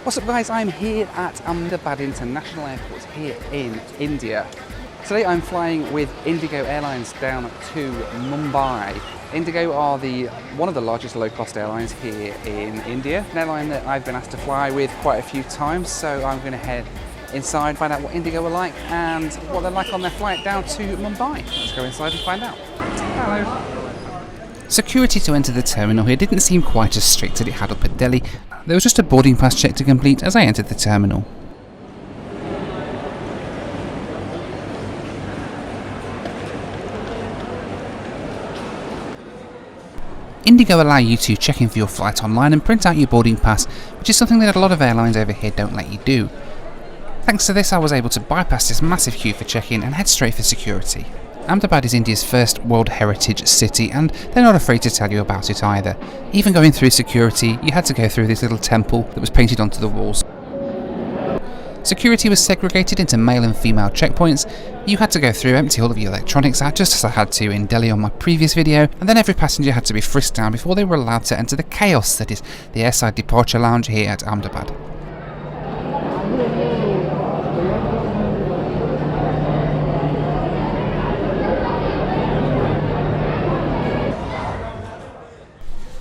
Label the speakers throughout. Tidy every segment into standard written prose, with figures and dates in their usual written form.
Speaker 1: What's up guys, I'm here at Ahmedabad International Airport here in India. Today I'm flying with IndiGo Airlines down to Mumbai. IndiGo are one of the largest low-cost airlines here in India. An airline that I've been asked to fly with quite a few times, so I'm going to head inside, find out what IndiGo are like and what they're like on their flight down to Mumbai. Let's go inside and find out. Hello. Security to enter the terminal here didn't seem quite as strict as it had up at Delhi. There was just a boarding pass check to complete as I entered the terminal. IndiGo allow you to check in for your flight online and print out your boarding pass, which is something that a lot of airlines over here don't let you do. Thanks to this, I was able to bypass this massive queue for check-in and head straight for security. Ahmedabad is India's first World Heritage City, and they're not afraid to tell you about it either. Even going through security, you had to go through this little temple that was painted onto the walls. Security was segregated into male and female checkpoints. You had to go through, empty all of your electronics out, just as I had to in Delhi on my previous video, and then every passenger had to be frisked down before they were allowed to enter the chaos that is the airside departure lounge here at Ahmedabad.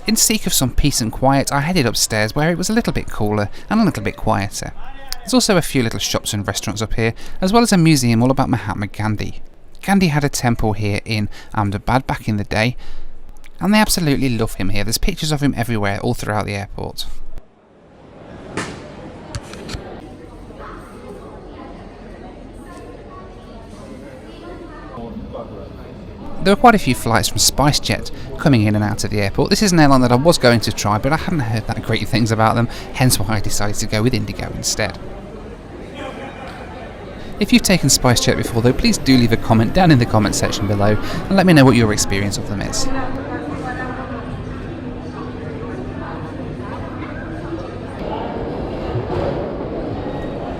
Speaker 1: In seek of some peace and quiet, I headed upstairs where it was a little bit cooler and a little bit quieter. There's also a few little shops and restaurants up here, as well as a museum all about Mahatma Gandhi. Gandhi had a temple here in Ahmedabad back in the day, and they absolutely love him here. There's pictures of him everywhere, all throughout the airport. There were quite a few flights from SpiceJet coming in and out of the airport. This is an airline that I was going to try, but I hadn't heard that great things about them, hence why I decided to go with IndiGo instead. If you've taken SpiceJet before though, please do leave a comment down in the comment section below and let me know what your experience of them is.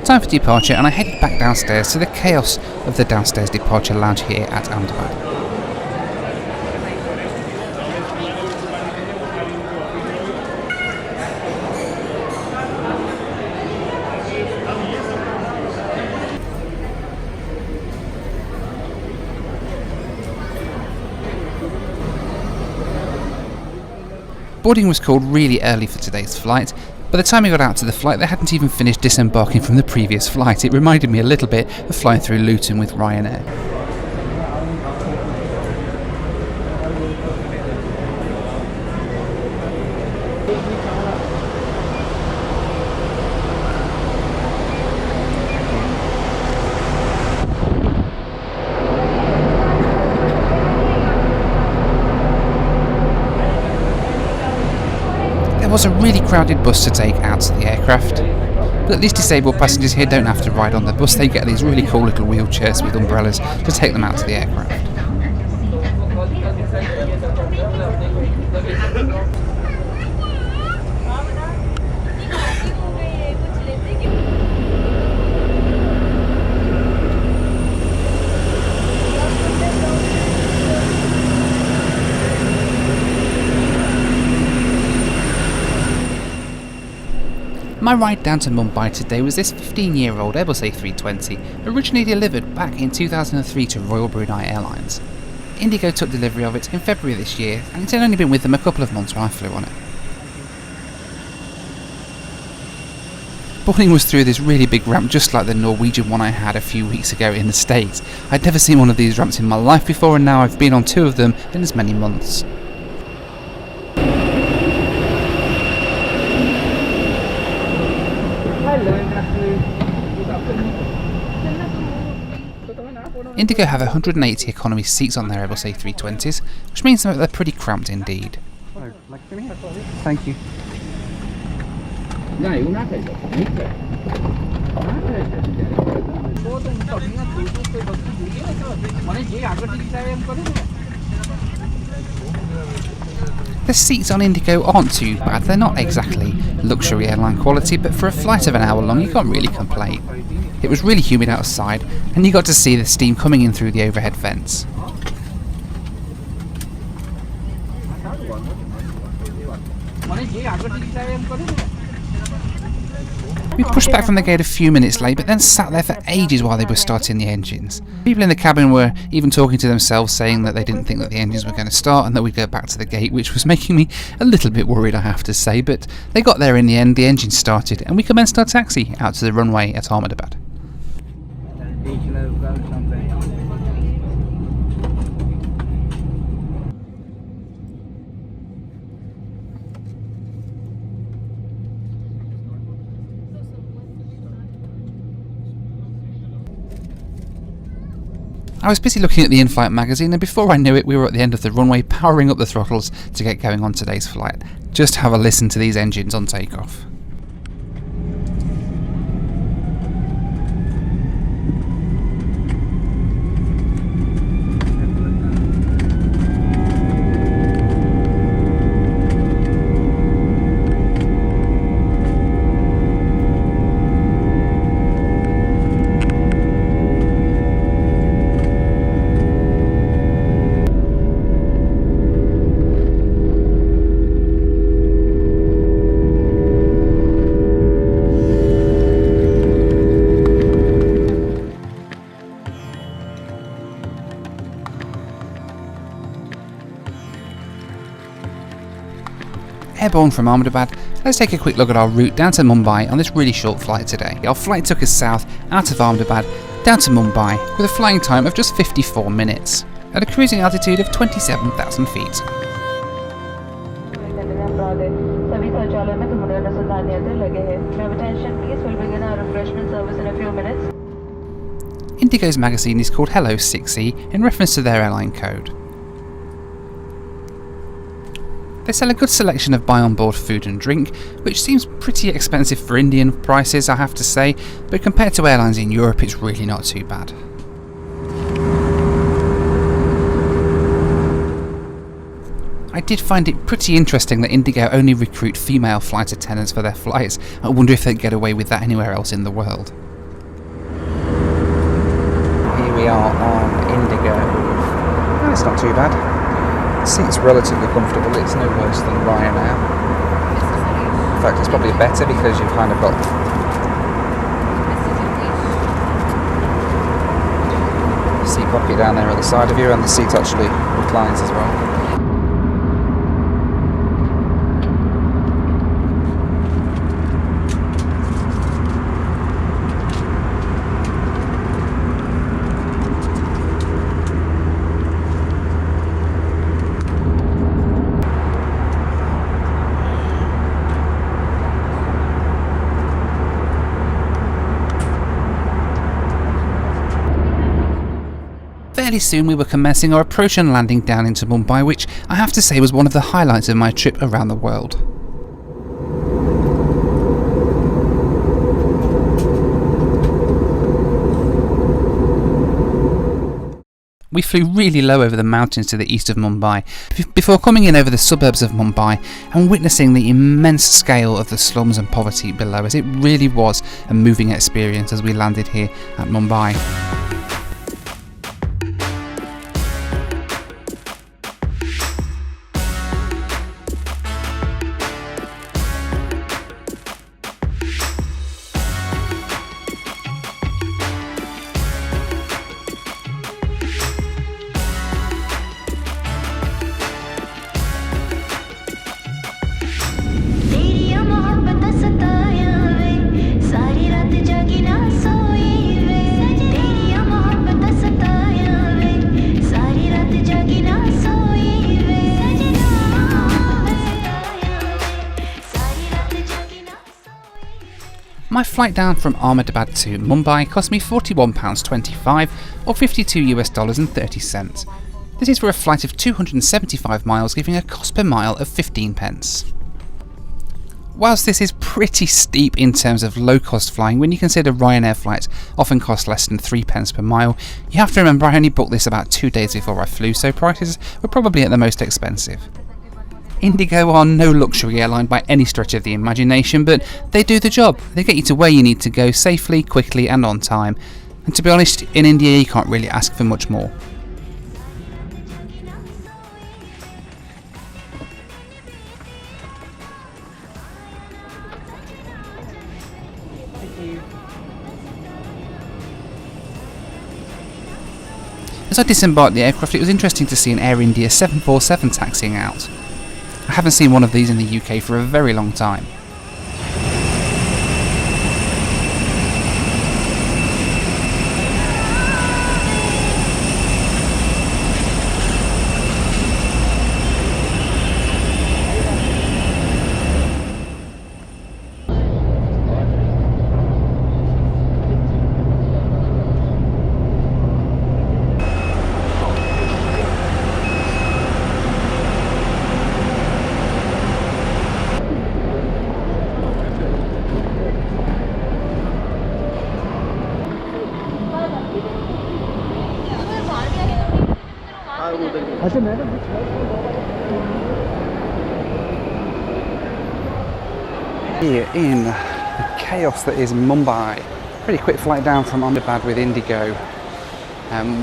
Speaker 1: Time for departure, and I headed back downstairs to the chaos of the downstairs departure lounge here at Ahmedabad. Boarding was called really early for today's flight. By the time we got out to the flight, they hadn't even finished disembarking from the previous flight. It reminded me a little bit of flying through Luton with Ryanair. There was a really crowded bus to take out to the aircraft, but at least disabled passengers here don't have to ride on the bus. They get these really cool little wheelchairs with umbrellas to take them out to the aircraft. My ride down to Mumbai today was this 15-year-old Airbus A320, originally delivered back in 2003 to Royal Brunei Airlines. IndiGo took delivery of it in February this year, and it had only been with them a couple of months when I flew on it. Boarding was through this really big ramp, just like the Norwegian one I had a few weeks ago in the States. I'd never seen one of these ramps in my life before, and now I've been on two of them in as many months. IndiGo have 180 economy seats on their Airbus A320s, which means that they're pretty cramped indeed. Thank you. The seats on IndiGo aren't too bad. They're not exactly luxury airline quality, but for a flight of an hour long you can't really complain. It was really humid outside, and you got to see the steam coming in through the overhead vents. We pushed back from the gate a few minutes late, but then sat there for ages while they were starting the engines. People in the cabin were even talking to themselves, saying that they didn't think that the engines were going to start and that we'd go back to the gate, which was making me a little bit worried, I have to say, but they got there in the end, the engine started, and we commenced our taxi out to the runway at Ahmedabad. I was busy looking at the in-flight magazine, and before I knew it we were at the end of the runway, powering up the throttles to get going on today's flight. Just have a listen to these engines on takeoff. Airborne from Ahmedabad, let's take a quick look at our route down to Mumbai on this really short flight today. Our flight took us south out of Ahmedabad down to Mumbai with a flying time of just 54 minutes at a cruising altitude of 27,000 feet. IndiGo's magazine is called Hello 6E in reference to their airline code. They sell a good selection of buy-on-board food and drink, which seems pretty expensive for Indian prices, I have to say, but compared to airlines in Europe it's really not too bad. I did find it pretty interesting that IndiGo only recruit female flight attendants for their flights. I wonder if they'd get away with that anywhere else in the world. Here we are on IndiGo. Oh, it's not too bad. The seat's relatively comfortable, it's no worse than Ryanair. In fact, it's probably better because you've kind of got the seat pocket down there at the side of you, and the seat actually reclines as well. Fairly soon we were commencing our approach and landing down into Mumbai, which I have to say was one of the highlights of my trip around the world. We flew really low over the mountains to the east of Mumbai, before coming in over the suburbs of Mumbai and witnessing the immense scale of the slums and poverty below us. It really was a moving experience as we landed here at Mumbai. My flight down from Ahmedabad to Mumbai cost me £41.25 or $52.30. This is for a flight of 275 miles, giving a cost per mile of 15 pence. Whilst this is pretty steep in terms of low-cost flying, when you consider Ryanair flights often cost less than 3 pence per mile, you have to remember I only booked this about 2 days before I flew, so prices were probably at the most expensive. IndiGo are no luxury airline by any stretch of the imagination, but they do the job. They get you to where you need to go safely, quickly and on time. And to be honest, in India you can't really ask for much more. As I disembarked the aircraft, it was interesting to see an Air India 747 taxiing out. I haven't seen one of these in the UK for a very long time. Here in the chaos that is Mumbai. Pretty quick flight down from Ahmedabad with IndiGo,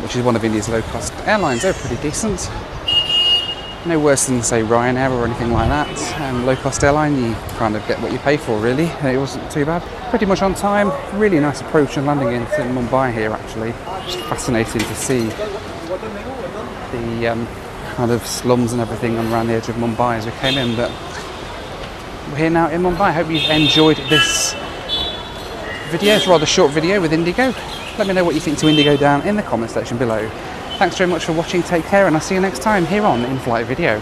Speaker 1: which is one of India's low-cost airlines. They're pretty decent. No worse than, say, Ryanair or anything like that. Low-cost airline, you kind of get what you pay for, really. It wasn't too bad. Pretty much on time. Really nice approach and landing into Mumbai here, actually. Just fascinating to see the kind of slums and everything around the edge of Mumbai as we came in. But we're here now in Mumbai. I hope you've enjoyed this video. It's a rather short video with IndiGo. Let me know what you think to IndiGo down in the comment section below. Thanks very much for watching, take care, and I'll see you next time here on In Flight Video.